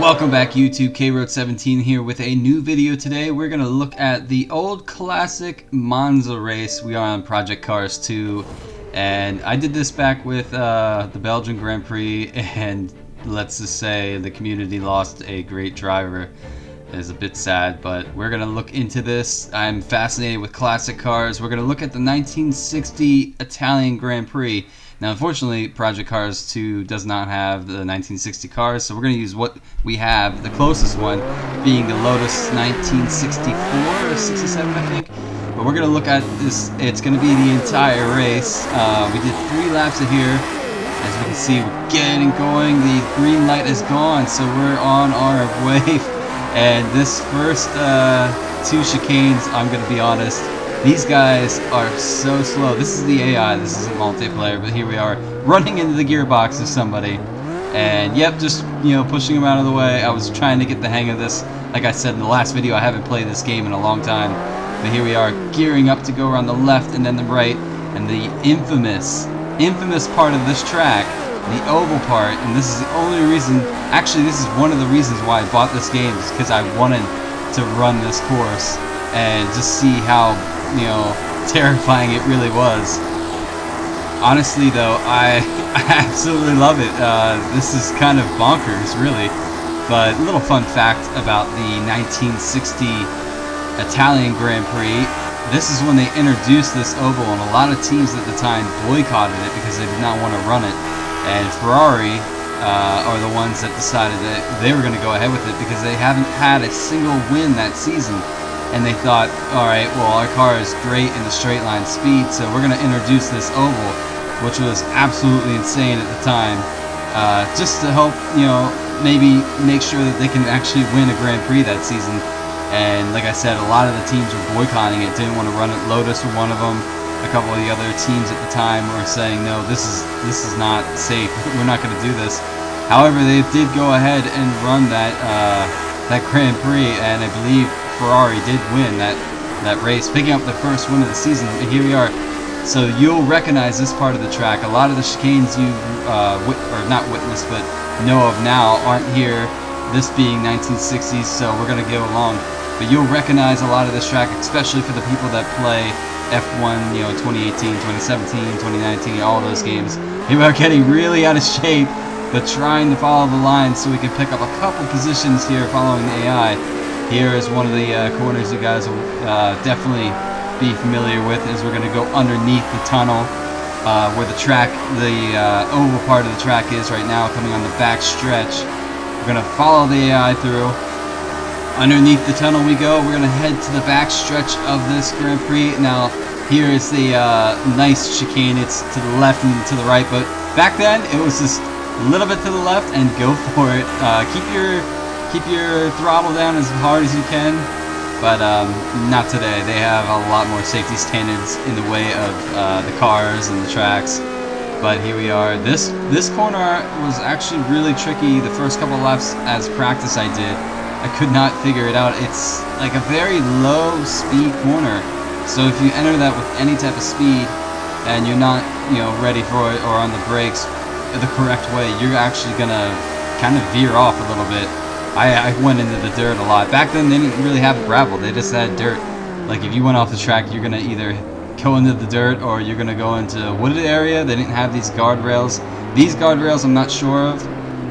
Welcome back YouTube, KRoad17 here with a new video today. We're going to look at the old classic Monza race. We are on Project Cars 2, and I did this back with the Belgian Grand Prix, and let's just say the community lost a great driver. It's a bit sad, but we're going to look into this. I'm fascinated with classic cars. We're going to look at the 1960 Italian Grand Prix. Now, unfortunately, Project Cars 2 does not have the 1960 cars, so we're going to use what we have, the closest one being the Lotus 1964 or 67, I think. But we're going to look at this. It's going to be the entire race. We did 3 laps of here. As we can see, we're getting going. The green light is gone, so we're on our way. And this first 2 chicanes, I'm going to be honest, these guys are so slow. This is the AI, this isn't multiplayer, but here we are running into the gearbox of somebody. And yep, just, pushing them out of the way. I was trying to get the hang of this. Like I said in the last video, I haven't played this game in a long time. But here we are, gearing up to go around the left and then the right. And the infamous part of this track, the oval part, and this is the only reason, actually this is one of the reasons why I bought this game, is because I wanted to run this course and just see how terrifying it really was. Honestly though, I absolutely love it. This is kind of bonkers, really. But a little fun fact about the 1960 Italian Grand Prix. This is when they introduced this oval, and a lot of teams at the time boycotted it because they did not want to run it. And Ferrari are the ones that decided that they were going to go ahead with it because they haven't had a single win that season. And they thought, alright, well, our car is great in the straight line speed, so we're going to introduce this oval, which was absolutely insane at the time, just to help, maybe make sure that they can actually win a Grand Prix that season. And like I said, a lot of the teams were boycotting it, didn't want to run it. Lotus were one of them. A couple of the other teams at the time were saying, no, this is not safe. We're not going to do this. However, they did go ahead and run that Grand Prix, and I believe Ferrari did win that race, picking up the first win of the season. And here we are. So you'll recognize this part of the track. A lot of the chicanes you not witnessed but know of now aren't here. This being 1960s, so we're gonna go along. But you'll recognize a lot of this track, especially for the people that play F1, 2018, 2017, 2019, all those games. People are getting really out of shape, but trying to follow the line so we can pick up a couple positions here following the AI. Here is one of the corners you guys will definitely be familiar with, as we're going to go underneath the tunnel where the track, the oval part of the track is right now, coming on the back stretch. We're going to follow the AI through. Underneath the tunnel we go. We're going to head to the back stretch of this Grand Prix. Now, here is the nice chicane. It's to the left and to the right, but back then it was just a little bit to the left and go for it. Keep your throttle down as hard as you can, but not today. They have a lot more safety standards in the way of the cars and the tracks. But here we are. This corner was actually really tricky. The first couple laps as practice I did, I could not figure it out. It's like a very low speed corner, so if you enter that with any type of speed and you're not ready for it or on the brakes the correct way, you're actually gonna kind of veer off a little bit. I went into the dirt a lot. Back then they didn't really have gravel, they just had dirt. Like if you went off the track, you're gonna either go into the dirt or you're gonna go into a wooded area. They didn't have these guardrails. These guardrails I'm not sure of,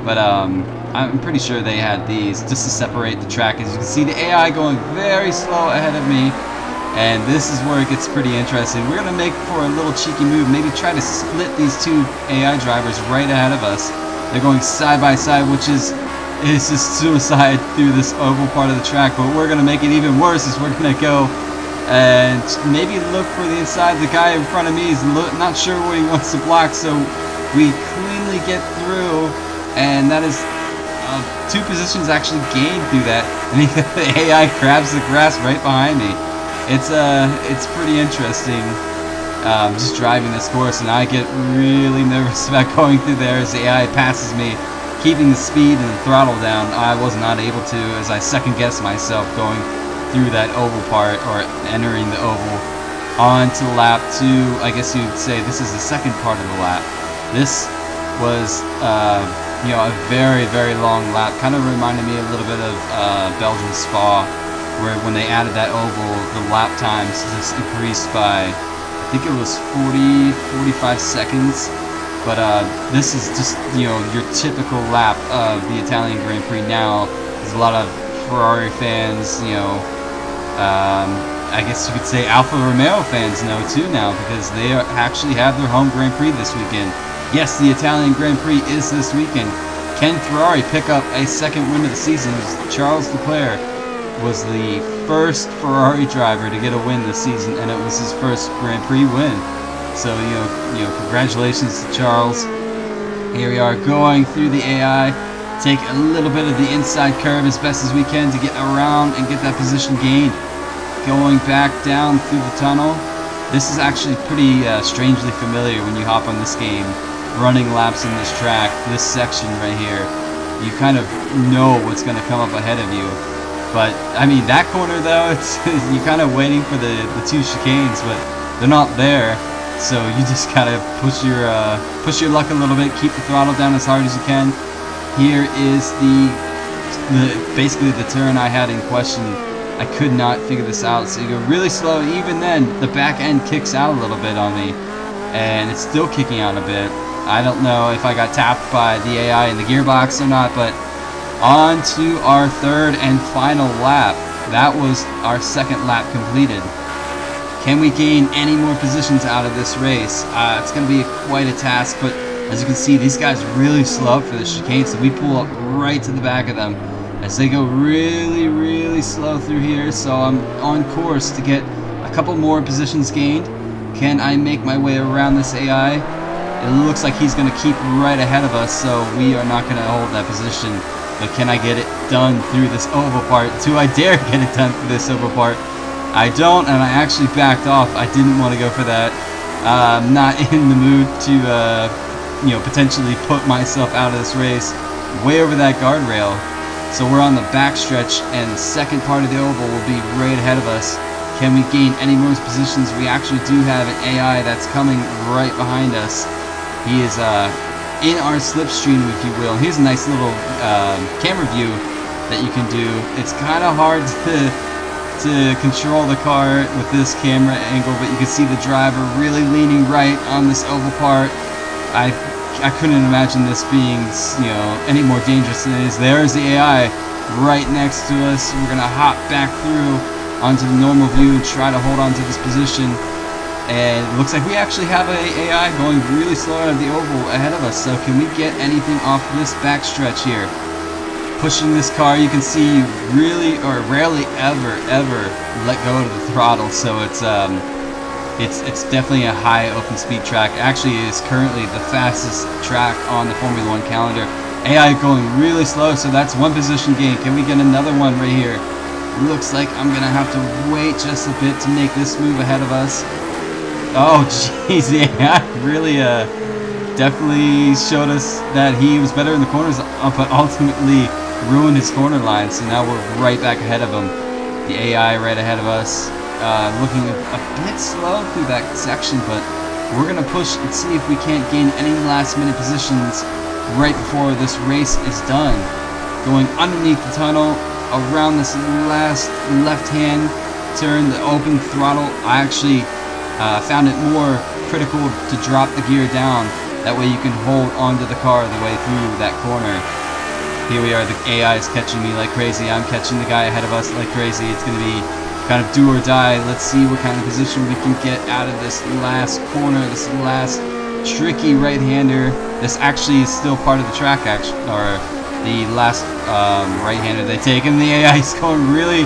but I'm pretty sure they had these just to separate the track. As you can see, the AI going very slow ahead of me, and this is where it gets pretty interesting. We're gonna make for a little cheeky move, maybe try to split these 2 AI drivers right ahead of us. They're going side by side, which is just suicide through this oval part of the track. But we're gonna make it even worse, as we're gonna go and maybe look for the inside. The guy in front of me is not sure what he wants to block, so we cleanly get through, and that is 2 positions actually gained through that, and the AI grabs the grass right behind me. It's pretty interesting just driving this course, and I get really nervous about going through there as the AI passes me. Keeping the speed and the throttle down, I was not able to, as I second guessed myself going through that oval part, or entering the oval, on to lap 2. I guess you'd say this is the second part of the lap. This was a very, very long lap. Kind of reminded me a little bit of Belgian Spa, where when they added that oval, the lap times just increased by, I think it was 45 seconds. But this is just, your typical lap of the Italian Grand Prix now. There's a lot of Ferrari fans, I guess you could say Alfa Romeo fans know too now, because they actually have their home Grand Prix this weekend. Yes, the Italian Grand Prix is this weekend. Can Ferrari pick up a second win of the season? Charles Leclerc was the first Ferrari driver to get a win this season, and it was his first Grand Prix win. So, congratulations to Charles. Here we are going through the AI. Take a little bit of the inside curve as best as we can to get around and get that position gained. Going back down through the tunnel. This is actually pretty strangely familiar when you hop on this game. Running laps in this track, this section right here. You kind of know what's going to come up ahead of you. But, I mean, that corner though, you're kind of waiting for the two chicanes, but they're not there. So you just gotta push your luck a little bit, keep the throttle down as hard as you can. Here is basically the turn I had in question. I could not figure this out, so you go really slow. Even then, the back end kicks out a little bit on me, and it's still kicking out a bit. I don't know if I got tapped by the AI in the gearbox or not, but on to our third and final lap. That was our second lap completed. Can we gain any more positions out of this race? It's going to be quite a task, but as you can see, these guys really slow up for the chicane, so we pull up right to the back of them as they go really, really slow through here. So I'm on course to get a couple more positions gained. Can I make my way around this AI? It looks like he's going to keep right ahead of us, so we are not going to hold that position. But can I get it done through this oval part? Do I dare get it done through this oval part? I don't, and I actually backed off. I didn't want to go for that. I'm not in the mood to, potentially put myself out of this race way over that guardrail. So we're on the back stretch, and the second part of the oval will be right ahead of us. Can we gain any more positions? We actually do have an AI that's coming right behind us. He is in our slipstream, if you will. Here's a nice little camera view that you can do. It's kind of hard to control the car with this camera angle, but you can see the driver really leaning right on this oval part. I couldn't imagine this being any more dangerous than it is. There's the AI right next to us. We're gonna hop back through onto the normal view and try to hold on to this position. And it looks like we actually have an AI going really slow out of the oval ahead of us. So can we get anything off this back stretch here? Pushing this car, you can see really or rarely ever let go of the throttle, so it's definitely a high open speed track. Actually, it is currently the fastest track on the Formula 1 calendar. AI going really slow, so that's one position gain. Can we get another one right here? Looks like I'm gonna have to wait just a bit to make this move ahead of us. Oh jeez, yeah, really definitely showed us that he was better in the corners, but ultimately ruined his corner line, so now we're right back ahead of him. The AI right ahead of us, looking a bit slow through that section, but we're going to push and see if we can't gain any last minute positions right before this race is done. Going underneath the tunnel, around this last left-hand turn, the open throttle, I actually found it more critical to drop the gear down. That way you can hold onto the car the way through that corner. Here we are, the AI is catching me like crazy. I'm catching the guy ahead of us like crazy. It's going to be kind of do or die. Let's see what kind of position we can get out of this last corner, this last tricky right-hander. This actually is still part of the track, or the last right-hander they take. And the AI is going really,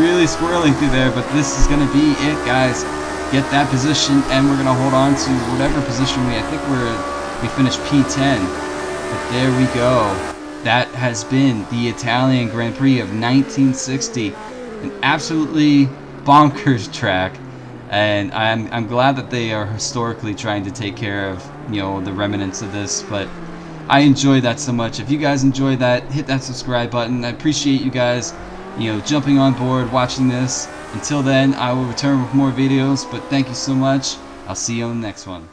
really squirreling through there. But this is going to be it, guys. Get that position, and we're going to hold on to whatever position I think we finished P10. But there we go. That has been the Italian Grand Prix of 1960. An absolutely bonkers track, and I'm glad that they are historically trying to take care of the remnants of this. But I enjoyed that so much. If you guys enjoyed that, hit that subscribe button. I appreciate you guys jumping on board, watching this. Until then, I will return with more videos, but thank you so much. I'll see you on the next one.